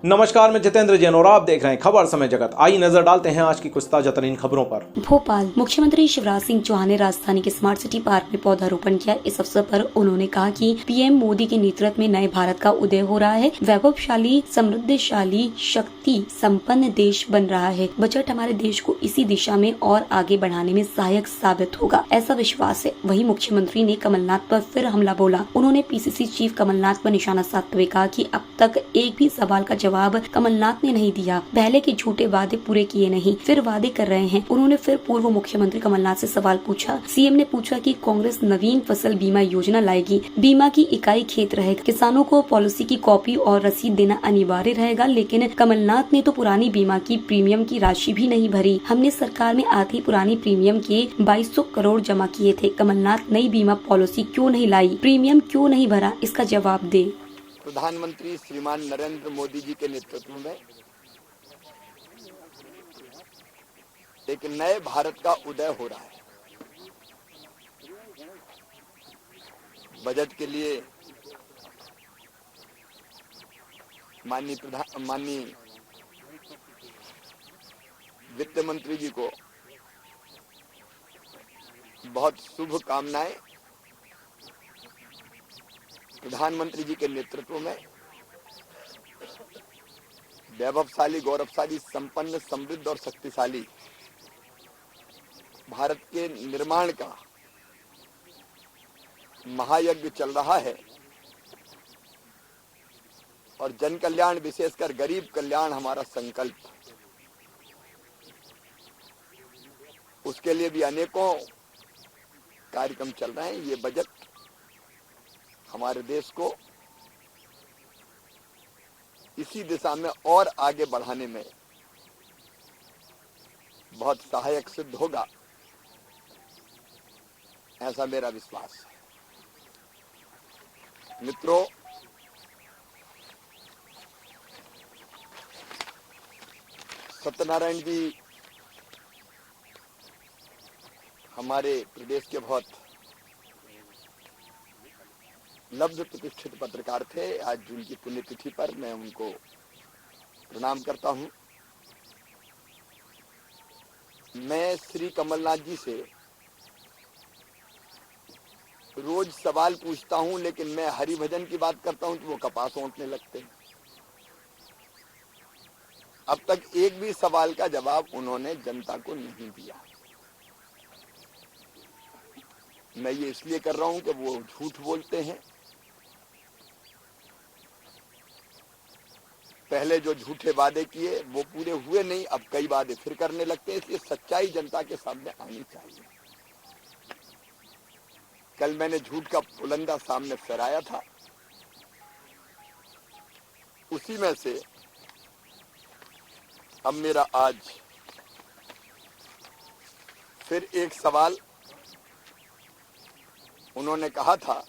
नमस्कार, मैं जितेंद्र जैन और आप देख रहे हैं खबर समय जगत। आइए नजर डालते हैं आज की कुछ ताजा तरीन खबरों पर। भोपाल मुख्यमंत्री शिवराज सिंह चौहान ने राजधानी के स्मार्ट सिटी पार्क में पौधारोपण किया। इस अवसर पर उन्होंने कहा कि पीएम मोदी के नेतृत्व में नए भारत का उदय हो रहा है। वैभवशाली, समृद्धशाली, शक्ति संपन्न देश बन रहा है। बजट हमारे देश को इसी दिशा में और आगे बढ़ाने में सहायक साबित होगा, ऐसा विश्वास है। वहीं मुख्यमंत्री ने कमलनाथ पर फिर हमला बोला। उन्होंने पीसीसी चीफ कमलनाथ पर निशाना साधते हुए कहा कि अब तक एक भी सवाल का जवाब कमलनाथ ने नहीं दिया। पहले के झूठे वादे पूरे किए नहीं, फिर वादे कर रहे हैं। उन्होंने फिर पूर्व मुख्यमंत्री कमलनाथ से सवाल पूछा। सीएम ने पूछा कि कांग्रेस नवीन फसल बीमा योजना लाएगी। बीमा की इकाई खेत रहेगा। किसानों को पॉलिसी की कॉपी और रसीद देना अनिवार्य रहेगा, लेकिन कमलनाथ ने तो पुरानी बीमा की प्रीमियम की राशि भी नहीं भरी। हमने सरकार में आधी पुरानी प्रीमियम के 2200 करोड़ जमा किए थे। कमलनाथ नई बीमा पॉलिसी क्यों नहीं लाई, प्रीमियम क्यों नहीं भरा, इसका जवाब दे। प्रधानमंत्री श्रीमान नरेंद्र मोदी जी के नेतृत्व में एक नए भारत का उदय हो रहा है। बजट के लिए माननीय वित्त मंत्री जी को बहुत शुभ कामनाएं। प्रधानमंत्री जी के नेतृत्व में वैभवशाली, गौरवशाली, संपन्न, समृद्ध और शक्तिशाली भारत के निर्माण का महायज्ञ चल रहा है और जन कल्याण, विशेषकर गरीब कल्याण हमारा संकल्प। उसके लिए भी अनेकों कार्यक्रम चल रहे हैं। ये बजट हमारे देश को इसी दिशा में और आगे बढ़ाने में बहुत सहायक सिद्ध होगा, ऐसा मेरा विश्वास है। मित्रों, सत्यनारायण जी हमारे प्रदेश के बहुत लब्ध प्रतिष्ठित पत्रकार थे। आज उनकी पुण्यतिथि पर मैं उनको प्रणाम करता हूं। मैं श्री कमलनाथ जी से रोज सवाल पूछता हूं, लेकिन मैं हरिभजन की बात करता हूं तो वो कपास ओंटने लगते हैं। अब तक एक भी सवाल का जवाब उन्होंने जनता को नहीं दिया। मैं ये इसलिए कर रहा हूं कि वो झूठ बोलते हैं। पहले जो झूठे वादे किए वो पूरे हुए नहीं, अब कई वादे फिर करने लगते हैं। इसलिए सच्चाई जनता के सामने आनी चाहिए। कल मैंने झूठ का पुलंदा सामने फहराया था। उसी में से अब मेरा आज फिर एक सवाल। उन्होंने कहा था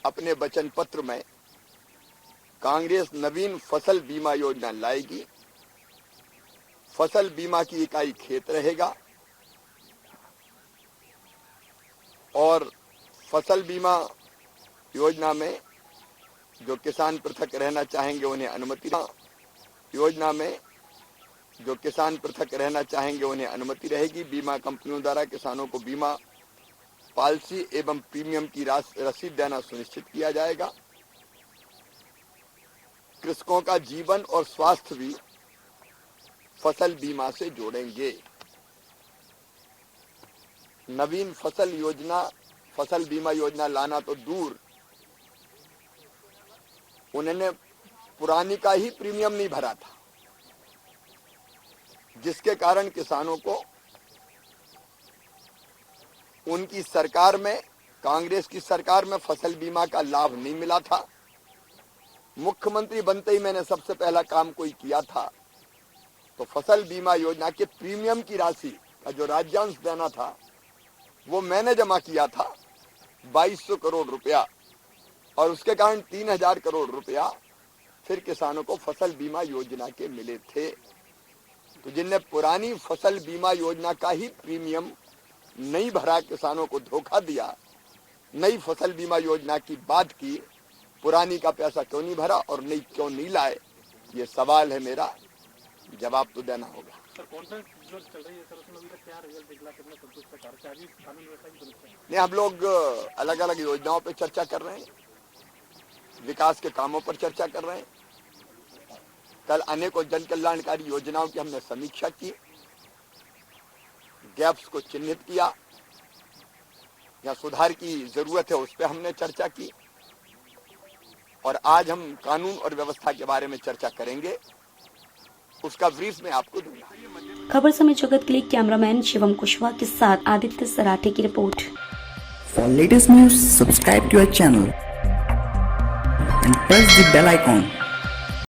अपने वचन पत्र में, कांग्रेस नवीन फसल बीमा योजना लाएगी। फसल बीमा की इकाई खेत रहेगा और फसल बीमा योजना में जो किसान पृथक रहना चाहेंगे उन्हें अनुमति, योजना में जो किसान पृथक रहना चाहेंगे उन्हें अनुमति रहेगी। बीमा कंपनियों द्वारा किसानों को बीमा पॉलिसी एवं प्रीमियम की रसीद देना सुनिश्चित किया जाएगा। कृषकों का जीवन और स्वास्थ्य भी फसल बीमा से जोड़ेंगे। नवीन फसल बीमा योजना लाना तो दूर, उन्होंने पुरानी का ही प्रीमियम नहीं भरा था, जिसके कारण किसानों को उनकी सरकार में, कांग्रेस की सरकार में फसल बीमा का लाभ नहीं मिला था। मुख्यमंत्री बनते ही मैंने सबसे पहला काम कोई किया था तो फसल बीमा योजना के प्रीमियम की राशि का जो राज्यांश देना था वो मैंने जमा किया था, 2200 करोड़ रुपया, और उसके कारण 3000 करोड़ रुपया फिर किसानों को फसल बीमा योजना के मिले थे। तो जिनने पुरानी फसल बीमा योजना का ही प्रीमियम नहीं भरा, किसानों को धोखा दिया, नई फसल बीमा योजना की बात की, पुरानी का पैसा क्यों नहीं भरा और नई क्यों नहीं लाए, ये सवाल है मेरा, जवाब तो देना होगा। सर कॉन्फ्रेंस जो चल रही है सर, उसमें अभी तक क्या रिजल्ट निकला, कितना संतुष्ट है कार्य कानून व्यवस्था की समीक्षा? नहीं, हम लोग अलग अलग योजनाओं पर चर्चा कर रहे हैं, विकास के कामों पर चर्चा कर रहे हैं। कल अनेकों जन कल्याणकारी योजनाओं की हमने समीक्षा की, गैप्स को चिन्हित किया, या सुधार की जरूरत है उस पर हमने चर्चा की, और आज हम कानून और व्यवस्था के बारे में चर्चा करेंगे, उसका ब्रीफ मैं आपको दूंगा। खबर समय जगत के लिए कैमरामैन शिवम कुशवाहा के साथ आदित्य सराठे की report. For latest news, subscribe to our channel and press the bell icon.